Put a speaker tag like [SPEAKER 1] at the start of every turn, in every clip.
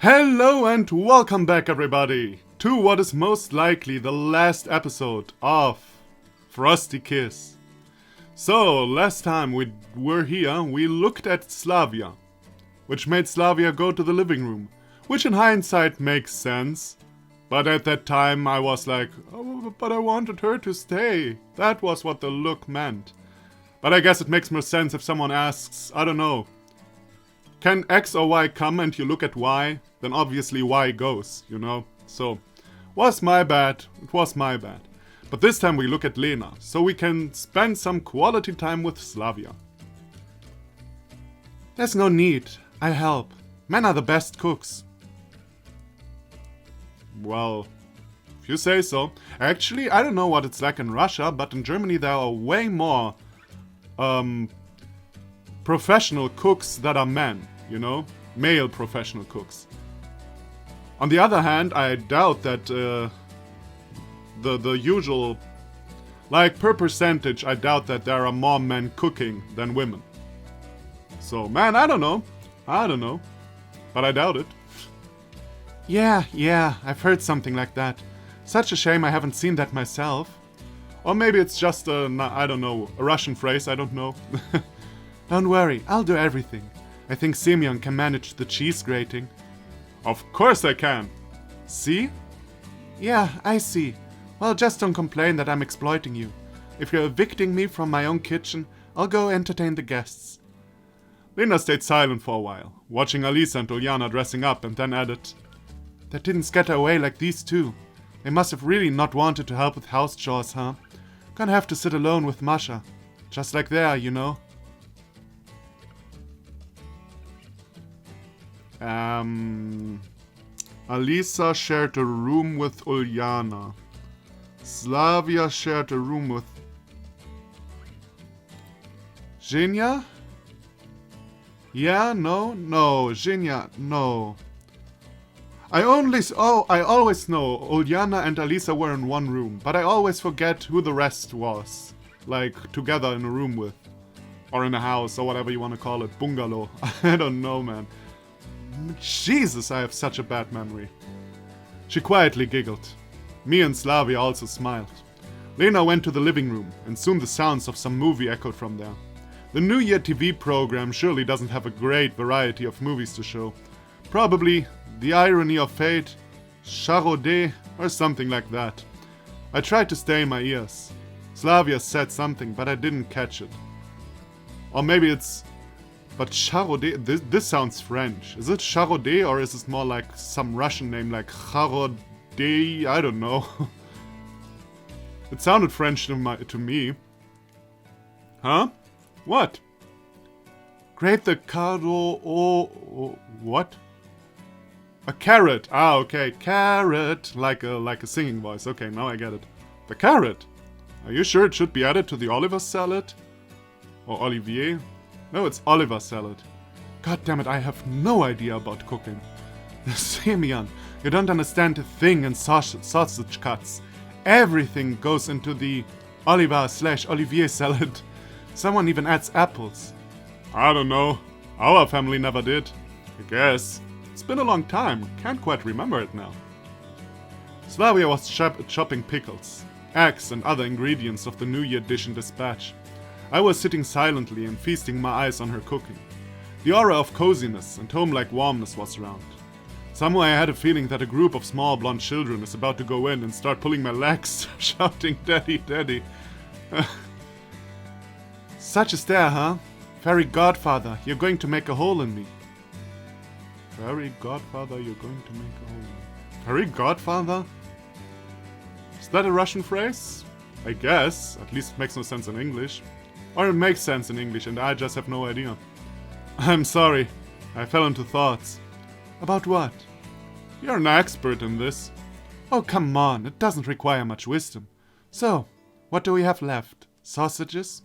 [SPEAKER 1] Hello and welcome back, everybody, to what is most likely the last episode of Frosty Kiss. So, last time we were here, we looked at Slavya, which made Slavya go to the living room, which in hindsight makes sense. But at that time I was like, oh, but I wanted her to stay. That was what the look meant. But I guess it makes more sense if someone asks, I don't know, can X or Y come and you look at Y? Then obviously Y goes, you know? So, was my bad, it was my bad. But this time we look at Lena, so we can spend some quality time with Slavya. There's no need, I help. Men are the best cooks. Well, if you say so. Actually, I don't know what it's like in Russia, but in Germany there are way more professional cooks that are men, you know? Male professional cooks. On the other hand, I doubt that the usual, like per percentage, I doubt that there are more men cooking than women. So, man, I don't know, but I doubt it. Yeah, I've heard something like that. Such a shame I haven't seen that myself. Or maybe it's just I don't know, a Russian phrase, I don't know. Don't worry, I'll do everything. I think Semyon can manage the cheese grating. Of course I can. See? Yeah, I see. Well, just don't complain that I'm exploiting you. If you're evicting me from my own kitchen, I'll go entertain the guests. Lena stayed silent for a while, watching Alisa and Ulyana dressing up, and then added, That didn't scatter away like these two. They must have really not wanted to help with house chores, huh? Gonna have to sit alone with Masha. Just like they are, you know? Alisa shared a room with Ulyana. Slavya shared a room with Zhenya? Yeah, no, Zhenya, no. I always know Ulyana and Alisa were in one room, but I always forget who the rest was. Like, together in a room with. Or in a house, or whatever you want to call it. Bungalow. I don't know, man. Jesus, I have such a bad memory. She quietly giggled. Me and Slavya also smiled. Lena went to the living room, and soon the sounds of some movie echoed from there. The New Year TV program surely doesn't have a great variety of movies to show. Probably The Irony of Fate, Charaudet, or something like that. I tried to stay in my ears. Slavya said something, but I didn't catch it. Or maybe it's... But Charaudet, this sounds French. Is it Charaudet or is it more like some Russian name like Charaudet? I don't know. It sounded French to me. Huh? What? Grape the cardo... what? A carrot. Ah, okay. Carrot. Like a singing voice. Okay, now I get it. The carrot. Are you sure it should be added to the Oliver salad? Or Olivier? No, it's Oliver salad. God damn it, I have no idea about cooking. Semyon, you don't understand a thing in sausage cuts. Everything goes into the Oliver/Olivier salad. Someone even adds apples. I don't know. Our family never did. I guess. It's been a long time. Can't quite remember it now. Slavya was chopping pickles, eggs and other ingredients of the New Year dish in dispatch. I was sitting silently and feasting my eyes on her cooking. The aura of coziness and home-like warmness was around. Somehow I had a feeling that a group of small blonde children is about to go in and start pulling my legs, shouting, Daddy, Daddy. Such a stare, huh? Fairy godfather, you're going to make a hole in me. Fairy godfather, you're going to make a hole in me. Fairy godfather? Is that a Russian phrase? I guess. At least it makes no sense in English. Or it makes sense in English and I just have no idea. I'm sorry. I fell into thoughts. About what? You're an expert in this. Oh, come on. It doesn't require much wisdom. So, what do we have left? Sausages?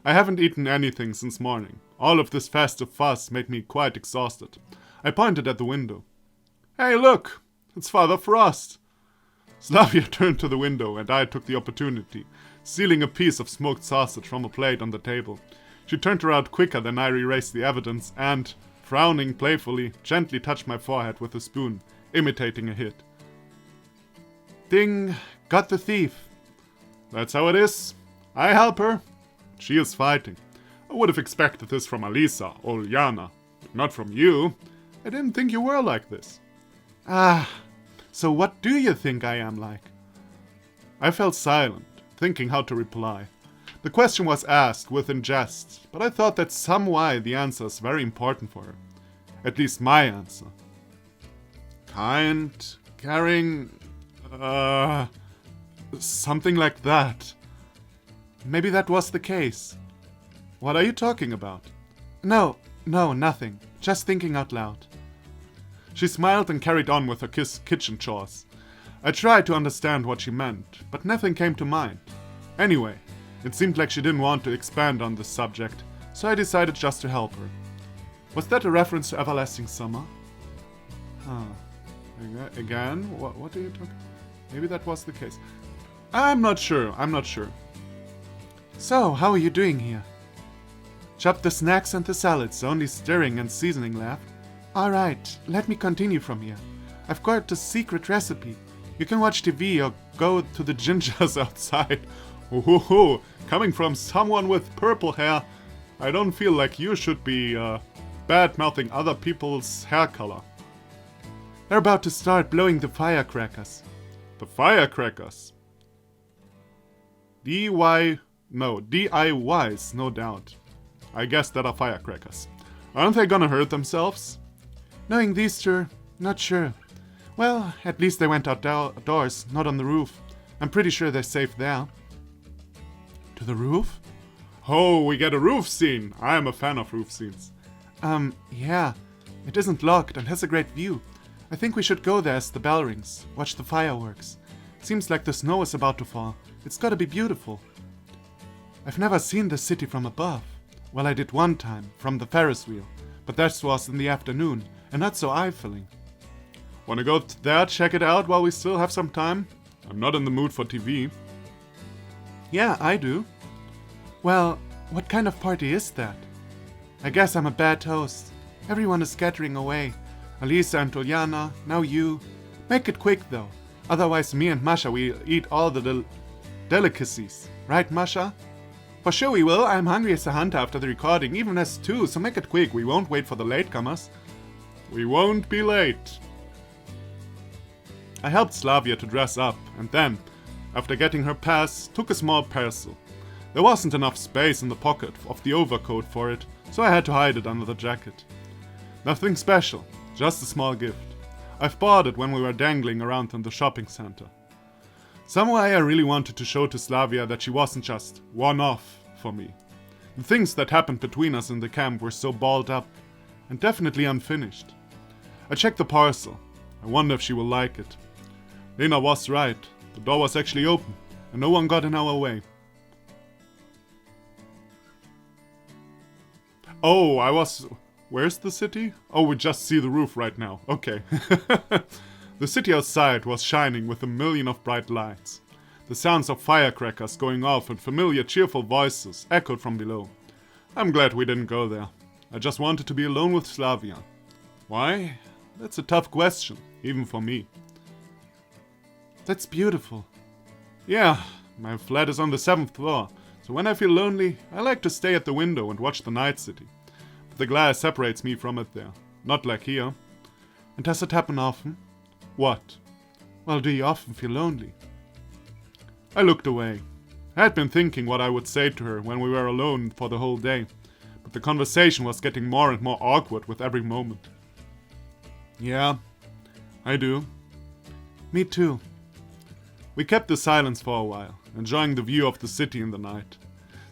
[SPEAKER 1] I haven't eaten anything since morning. All of this festive fuss made me quite exhausted. I pointed at the window. Hey, look! It's Father Frost! Slavya turned to the window and I took the opportunity, stealing a piece of smoked sausage from a plate on the table. She turned around quicker than I erased the evidence and, frowning playfully, gently touched my forehead with a spoon, imitating a hit. Ding! Got the thief! That's how it is. I help her. She is fighting. I would have expected this from Alisa or Uljana, but not from you. I didn't think you were like this. Ah, so what do you think I am like? I felt silent, thinking how to reply. The question was asked within jest, but I thought that some why the answer is very important for her. At least my answer. Kind, caring, something like that. Maybe that was the case. What are you talking about? No, nothing. Just thinking out loud. She smiled and carried on with her kitchen chores. I tried to understand what she meant, but nothing came to mind. Anyway, it seemed like she didn't want to expand on this subject, so I decided just to help her. Was that a reference to Everlasting Summer? Again? What are you talking? Maybe that was the case. I'm not sure. So, how are you doing here? Chopped the snacks and the salads, only stirring and seasoning left. Alright, let me continue from here. I've got a secret recipe. You can watch TV or go to the gingers outside. Ooh, coming from someone with purple hair, I don't feel like you should be bad-mouthing other people's hair color. They're about to start blowing the firecrackers. The firecrackers? DIYs, no doubt. I guess that are firecrackers. Aren't they gonna hurt themselves? Knowing these two, not sure. Well, at least they went outdoors, not on the roof. I'm pretty sure they're safe there. To the roof? Oh, we get a roof scene. I am a fan of roof scenes. Yeah. It isn't locked and has a great view. I think we should go there as the bell rings. Watch the fireworks. Seems like the snow is about to fall. It's gotta be beautiful. I've never seen the city from above. Well, I did one time, from the Ferris wheel. But that was in the afternoon, and not so eye-filling. Wanna go there, check it out while we still have some time? I'm not in the mood for TV. Yeah, I do. Well, what kind of party is that? I guess I'm a bad host. Everyone is scattering away. Alisa and Uljana, now you. Make it quick though. Otherwise me and Masha will eat all the delicacies. Right, Masha? For sure we will. I'm hungry as a hunter after the recording, even as two, so make it quick. We won't wait for the latecomers. We won't be late. I helped Slavya to dress up, and then, after getting her pass, took a small parcel. There wasn't enough space in the pocket of the overcoat for it, so I had to hide it under the jacket. Nothing special, just a small gift. I've bought it when we were dangling around in the shopping center. Some way I really wanted to show to Slavya that she wasn't just one-off for me. The things that happened between us in the camp were so balled up, and definitely unfinished. I checked the parcel. I wonder if she will like it. Lena was right. The door was actually open, and no one got in our way. Oh, Where's the city? Oh, we just see the roof right now. Okay. The city outside was shining with a million of bright lights. The sounds of firecrackers going off and familiar cheerful voices echoed from below. I'm glad we didn't go there. I just wanted to be alone with Slavya. Why? That's a tough question, even for me. That's beautiful. Yeah, my flat is on the 7th floor, so when I feel lonely, I like to stay at the window and watch the night city. But the glass separates me from it there, not like here. And does it happen often? What? Well, do you often feel lonely? I looked away. I had been thinking what I would say to her when we were alone for the whole day, but the conversation was getting more and more awkward with every moment. Yeah, I do. Me too. We kept the silence for a while, enjoying the view of the city in the night.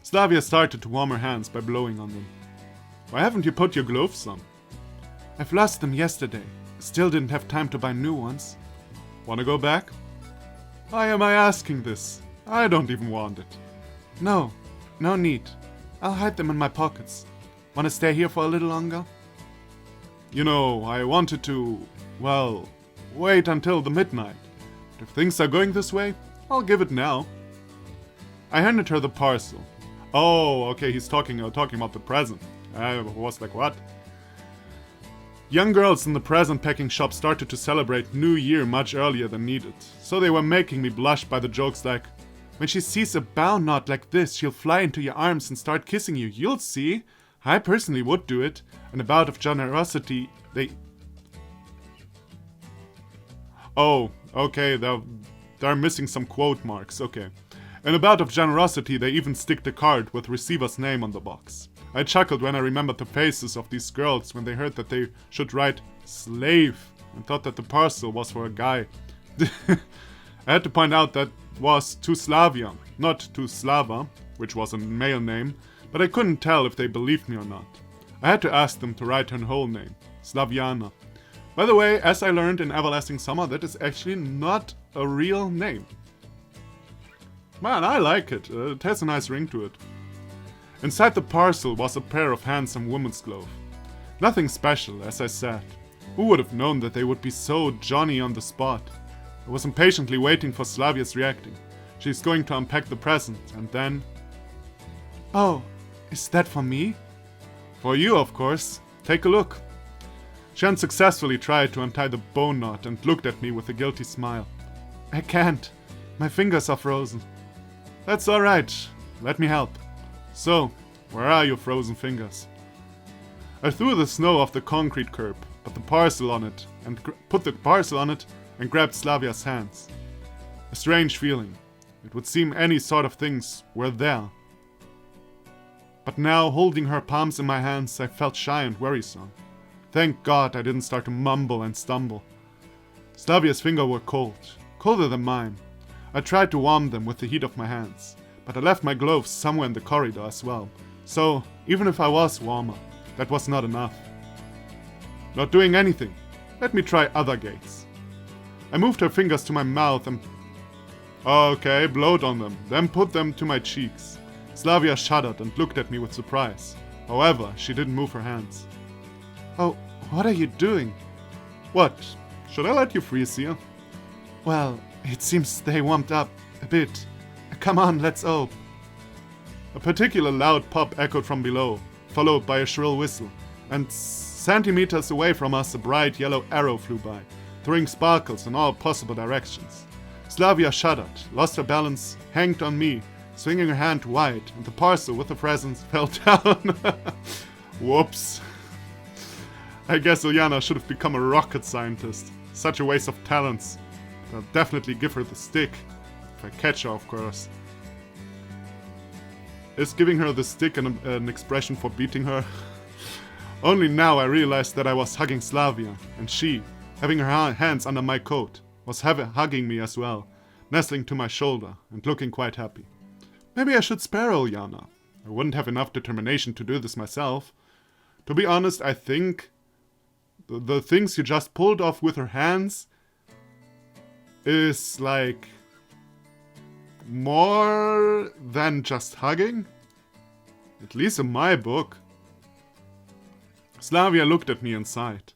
[SPEAKER 1] Slavya started to warm her hands by blowing on them. Why haven't you put your gloves on? I've lost them yesterday. Still didn't have time to buy new ones. Wanna go back? Why am I asking this? I don't even want it. No need. I'll hide them in my pockets. Wanna stay here for a little longer? You know, I wanted to, well, wait until the midnight. But if things are going this way, I'll give it now. I handed her the parcel. Oh, okay, he's talking about the present. I was like, what? Young girls in the present packing shop started to celebrate New Year much earlier than needed, so they were making me blush by the jokes like, "When she sees a bow knot like this, she'll fly into your arms and start kissing you. You'll see. I personally would do it." And about of generosity, they... Oh, okay, they're missing some quote marks, okay. In a bout of generosity, they even stick the card with receiver's name on the box. I chuckled when I remembered the faces of these girls when they heard that they should write slave and thought that the parcel was for a guy. I had to point out that was to Slavya, not to Slava, which was a male name, but I couldn't tell if they believed me or not. I had to ask them to write her whole name, Slavyana. By the way, as I learned in Everlasting Summer, that is actually not a real name. Man, I like it. It has a nice ring to it. Inside the parcel was a pair of handsome women's gloves. Nothing special, as I said. Who would have known that they would be so Johnny on the spot? I was impatiently waiting for Slavya's reacting. She's going to unpack the present, and then... "Oh, is that for me?" "For you, of course. Take a look." She unsuccessfully tried to untie the bow knot and looked at me with a guilty smile. "I can't. My fingers are frozen." "That's alright. Let me help. So, where are your frozen fingers?" I threw the snow off the concrete curb, put the parcel on it, and grabbed Slavya's hands. A strange feeling. It would seem any sort of things were there. But now, holding her palms in my hands, I felt shy and worrisome. Thank God I didn't start to mumble and stumble. Slavya's fingers were cold, colder than mine. I tried to warm them with the heat of my hands, but I left my gloves somewhere in the corridor as well, so even if I was warmer, that was not enough. Not doing anything. Let me try other gates. I moved her fingers to my mouth and... Okay, blowed on them, then put them to my cheeks. Slavya shuddered and looked at me with surprise. However, she didn't move her hands. "Oh, what are you doing?" "What? Should I let you freeze here?" "Well, it seems they warmed up a bit. Come on, let's open." A particular loud pop echoed from below, followed by a shrill whistle, and centimeters away from us a bright yellow arrow flew by, throwing sparkles in all possible directions. Slavya shuddered, lost her balance, hanged on me, swinging her hand wide, and the parcel with the presents fell down. Whoops. I guess Uljana should have become a rocket scientist. Such a waste of talents. But I'll definitely give her the stick. If I catch her, of course. Is giving her the stick an expression for beating her? Only now I realized that I was hugging Slavya, and she, having her hands under my coat, was hugging me as well, nestling to my shoulder and looking quite happy. Maybe I should spare Uljana. I wouldn't have enough determination to do this myself. To be honest, I think the things you just pulled off with her hands is like more than just hugging. At least in my book. Slavya looked at me and sighed.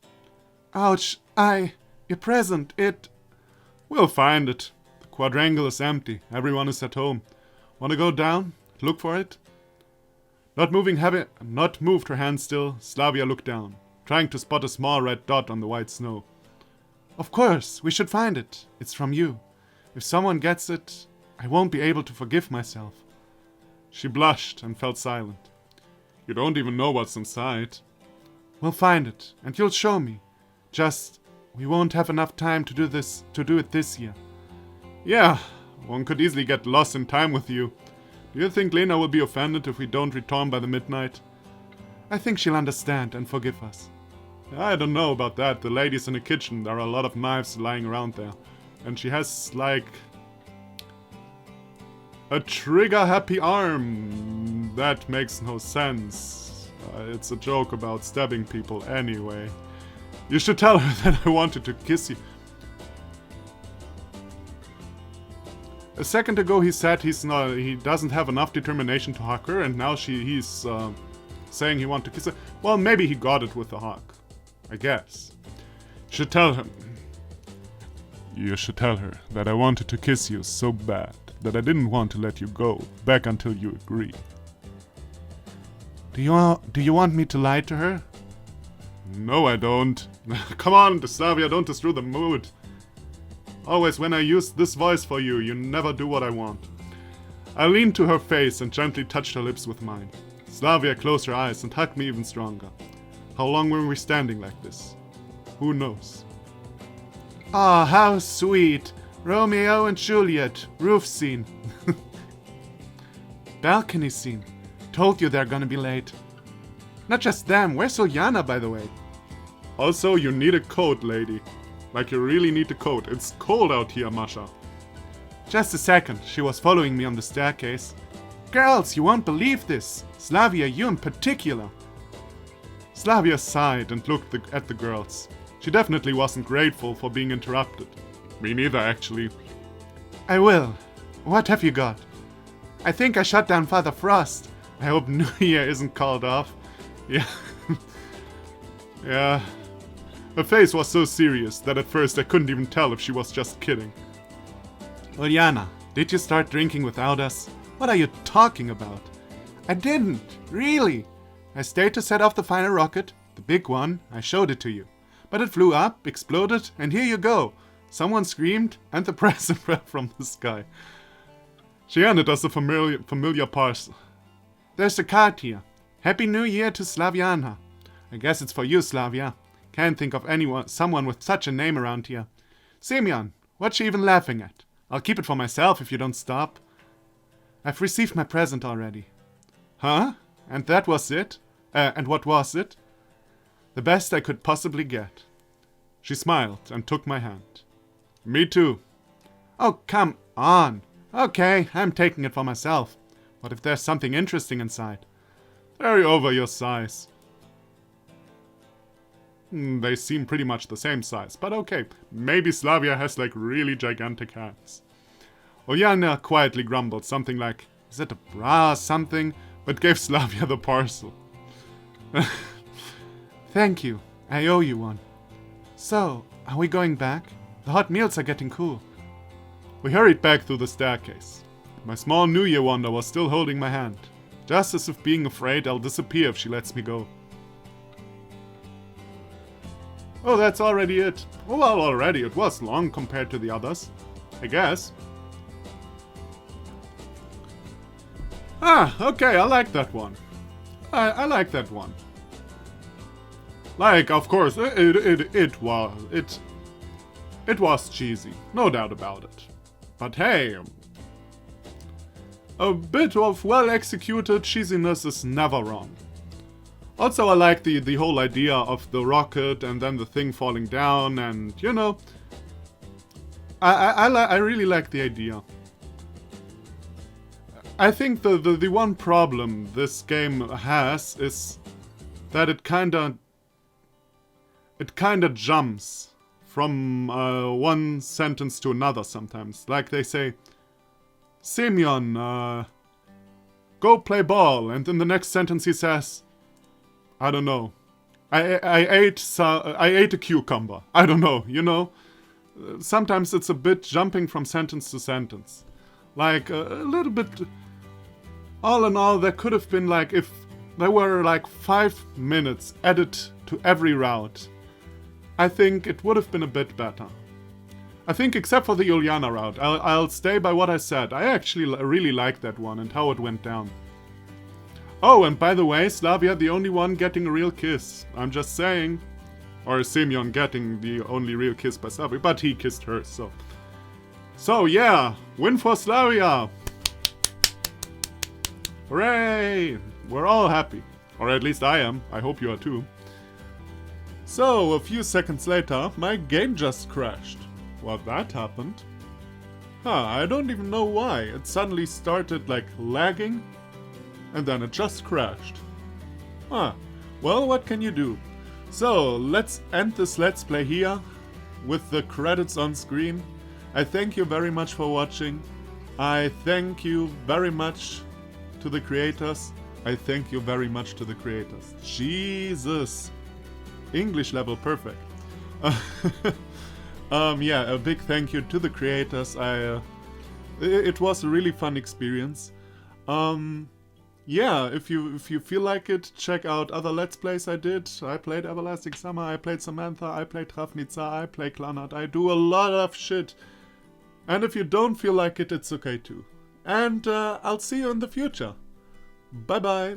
[SPEAKER 1] Ouch, your present, it... We'll find it. The quadrangle is empty. Everyone is at home. Want to go down? Look for it? Not moved her hand still, Slavya looked down, trying to spot a small red dot on the white snow. Of course, we should find it. It's from you. If someone gets it, I won't be able to forgive myself. She blushed and fell silent. You don't even know what's inside. We'll find it, and you'll show me. Just, we won't have enough time to do it this year. Yeah, one could easily get lost in time with you. Do you think Lena will be offended if we don't return by the midnight? I think she'll understand and forgive us. I don't know about that. The lady's in the kitchen. There are a lot of knives lying around there. And she has, like, a trigger-happy arm. That makes no sense. It's a joke about stabbing people anyway. You should tell her that I wanted to kiss you. A second ago he said he doesn't have enough determination to hug her, and now he's saying he wants to kiss her. Well, maybe he got it with a hug. I guess. You should tell her that I wanted to kiss you so bad that I didn't want to let you go back until you agree. Do you want me to lie to her? No, I don't. Come on, Slavya, don't destroy the mood. Always when I use this voice for you, you never do what I want. I leaned to her face and gently touched her lips with mine. Slavya closed her eyes and hugged me even stronger. How long were we standing like this? Who knows? Ah, how sweet! Romeo and Juliet, roof scene. Balcony scene. Told you they're gonna be late. Not just them, where's Uljana, by the way? Also, you need a coat, lady. Like you really need a coat. It's cold out here, Masha. Just a second, she was following me on the staircase. Girls, you won't believe this. Slavya, you in particular. Slavya sighed and looked at the girls. She definitely wasn't grateful for being interrupted. Me neither, actually. I will. What have you got? I think I shut down Father Frost. I hope New Year isn't called off. Yeah. Yeah. Her face was so serious that at first I couldn't even tell if she was just kidding. Uljana, did you start drinking without us? What are you talking about? I didn't. Really. I stayed to set off the final rocket. The big one. I showed it to you. But it flew up, exploded, and here you go. Someone screamed, and the present fell from the sky. She handed us a familiar parcel. There's a card here. Happy New Year to Slavyana. I guess it's for you, Slavya. Can't think of someone with such a name around here. Semyon, what's she even laughing at? I'll keep it for myself if you don't stop. I've received my present already. Huh? And that was it? And what was it? The best I could possibly get. She smiled and took my hand. Me too. Oh, come on. Okay, I'm taking it for myself. What if there's something interesting inside? Carry over your size. They seem pretty much the same size, but okay. Maybe Slavya has like really gigantic hands. Uljana quietly grumbled something like, is that a bra or something? But gave Slavya the parcel. Thank you. I owe you one. So, are we going back? The hot meals are getting cool. We hurried back through the staircase. My small New Year wonder was still holding my hand, just as if being afraid I'll disappear if she lets me go. Oh, that's already it. Oh, well, already. It was long compared to the others, I guess. Ah, okay, I like that one. I like that one. Like, of course, it was cheesy, no doubt about it. But hey, a bit of well-executed cheesiness is never wrong. Also, I like the whole idea of the rocket and then the thing falling down, and you know, I really like the idea. I think the one problem this game has is that it kinda jumps from one sentence to another sometimes. Like they say, Semyon, go play ball, and in the next sentence he says, I don't know, I ate a cucumber. I don't know, you know? Sometimes it's a bit jumping from sentence to sentence. Like, a little bit... All in all, there could have been, like, if there were, like, 5 minutes added to every route, I think it would have been a bit better. I think, except for the Uljana route, I'll stay by what I said. I actually really liked that one and how it went down. Oh, and by the way, Slavya the only one getting a real kiss. I'm just saying. Or Semyon getting the only real kiss by Slavya, but he kissed her, so... So, yeah, win for Slavya! Hooray! We're all happy. Or at least I am. I hope you are too. So, a few seconds later, my game just crashed. Well, that happened. Huh, I don't even know why. It suddenly started, like, lagging. And then it just crashed. Huh. Well, what can you do? So, let's end this Let's Play here. With the credits on screen. I thank you very much for watching. I thank you very much to the creators. I thank you very much to the creators. Jesus. English level perfect. Yeah, a big thank you to the creators. It was a really fun experience. yeah, if you feel like it, check out other Let's Plays I did. I played Everlasting Summer, I played Samantha, I played Travnica, I play Clanat. I do a lot of shit. And if you don't feel like it, it's okay too. And I'll see you in the future. Bye bye.